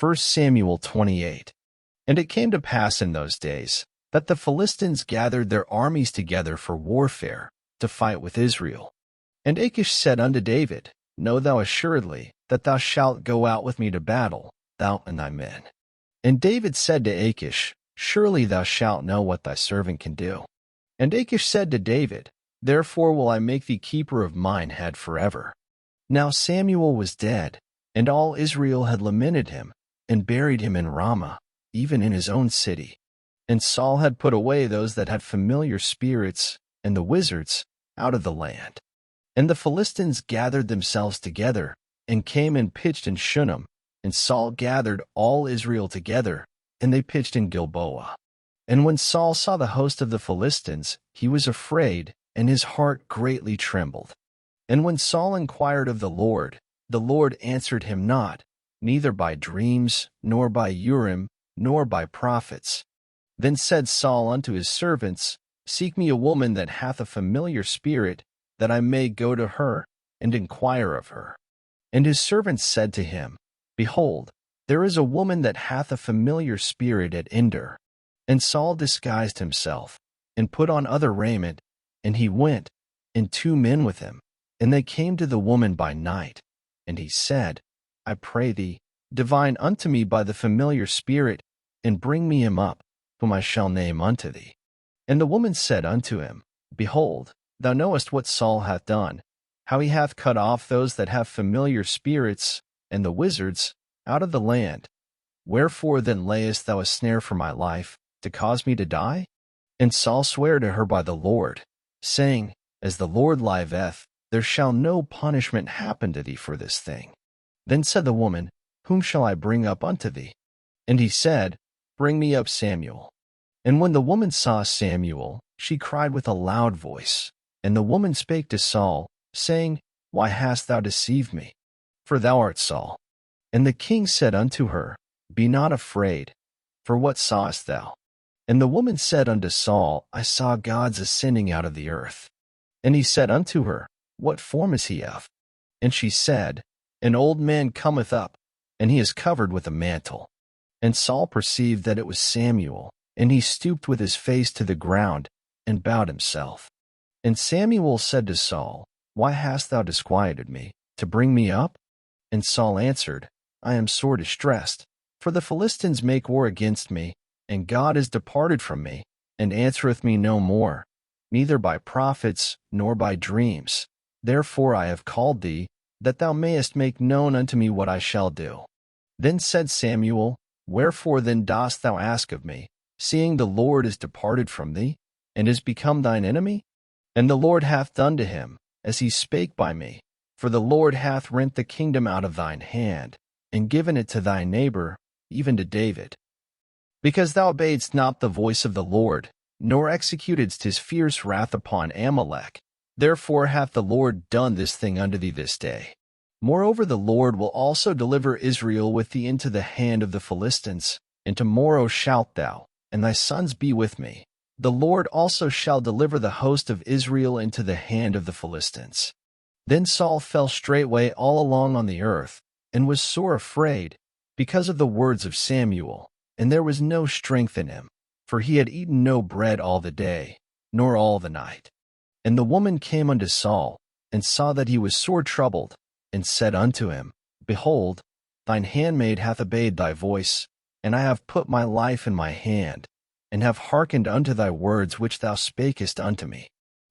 1 Samuel 28. And it came to pass in those days that the Philistines gathered their armies together for warfare, to fight with Israel. And Achish said unto David, Know thou assuredly that thou shalt go out with me to battle, thou and thy men. And David said to Achish, Surely thou shalt know what thy servant can do. And Achish said to David, Therefore will I make thee keeper of mine head forever. Now Samuel was dead, and all Israel had lamented him, and buried him in Ramah, even in his own city. And Saul had put away those that had familiar spirits and the wizards out of the land. And the Philistines gathered themselves together, and came and pitched in Shunem. And Saul gathered all Israel together, and they pitched in Gilboa. And when Saul saw the host of the Philistines, he was afraid, and his heart greatly trembled. And when Saul inquired of the Lord answered him not, neither by dreams, nor by Urim, nor by prophets. Then said Saul unto his servants, Seek me a woman that hath a familiar spirit, that I may go to her, and inquire of her. And his servants said to him, Behold, there is a woman that hath a familiar spirit at Endor. And Saul disguised himself, and put on other raiment, and he went, and 2 men with him. And they came to the woman by night. And he said, I pray thee, divine unto me by the familiar spirit, and bring me him up, whom I shall name unto thee. And the woman said unto him, Behold, thou knowest what Saul hath done, how he hath cut off those that have familiar spirits, and the wizards, out of the land. Wherefore then layest thou a snare for my life, to cause me to die? And Saul sware to her by the Lord, saying, As the Lord liveth, there shall no punishment happen to thee for this thing. Then said the woman, Whom shall I bring up unto thee? And he said, Bring me up Samuel. And when the woman saw Samuel, she cried with a loud voice. And the woman spake to Saul, saying, Why hast thou deceived me? For thou art Saul. And the king said unto her, Be not afraid, for what sawest thou? And the woman said unto Saul, I saw gods ascending out of the earth. And he said unto her, What form is he of? And she said, An old man cometh up, and he is covered with a mantle. And Saul perceived that it was Samuel, and he stooped with his face to the ground, and bowed himself. And Samuel said to Saul, Why hast thou disquieted me, to bring me up? And Saul answered, I am sore distressed, for the Philistines make war against me, and God is departed from me, and answereth me no more, neither by prophets, nor by dreams. Therefore I have called thee, that thou mayest make known unto me what I shall do. Then said Samuel, Wherefore then dost thou ask of me, seeing the Lord is departed from thee, and is become thine enemy? And the Lord hath done to him, as he spake by me. For the Lord hath rent the kingdom out of thine hand, and given it to thy neighbor, even to David. Because thou obeyedst not the voice of the Lord, nor executedst his fierce wrath upon Amalek, therefore hath the Lord done this thing unto thee this day. Moreover the Lord will also deliver Israel with thee into the hand of the Philistines, and tomorrow shalt thou, and thy sons be with me. The Lord also shall deliver the host of Israel into the hand of the Philistines. Then Saul fell straightway all along on the earth, and was sore afraid, because of the words of Samuel, and there was no strength in him, for he had eaten no bread all the day, nor all the night. And the woman came unto Saul, and saw that he was sore troubled, and said unto him, Behold, thine handmaid hath obeyed thy voice, and I have put my life in my hand, and have hearkened unto thy words which thou spakest unto me.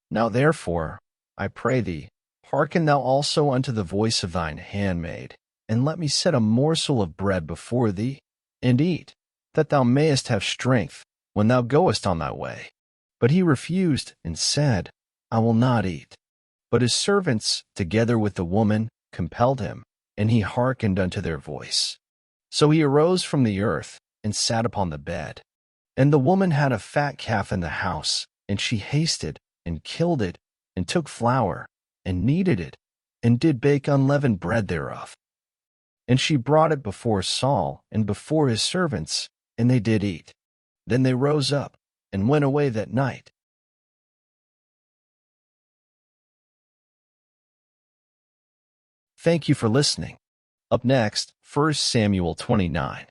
Now therefore, I pray thee, hearken thou also unto the voice of thine handmaid, and let me set a morsel of bread before thee, and eat, that thou mayest have strength when thou goest on thy way. But he refused, and said, I will not eat. But his servants, together with the woman, compelled him, and he hearkened unto their voice. So he arose from the earth, and sat upon the bed. And the woman had a fat calf in the house, and she hasted, and killed it, and took flour, and kneaded it, and did bake unleavened bread thereof. And she brought it before Saul, and before his servants, and they did eat. Then they rose up, and went away that night. Thank you for listening. Up next, 1 Samuel 29.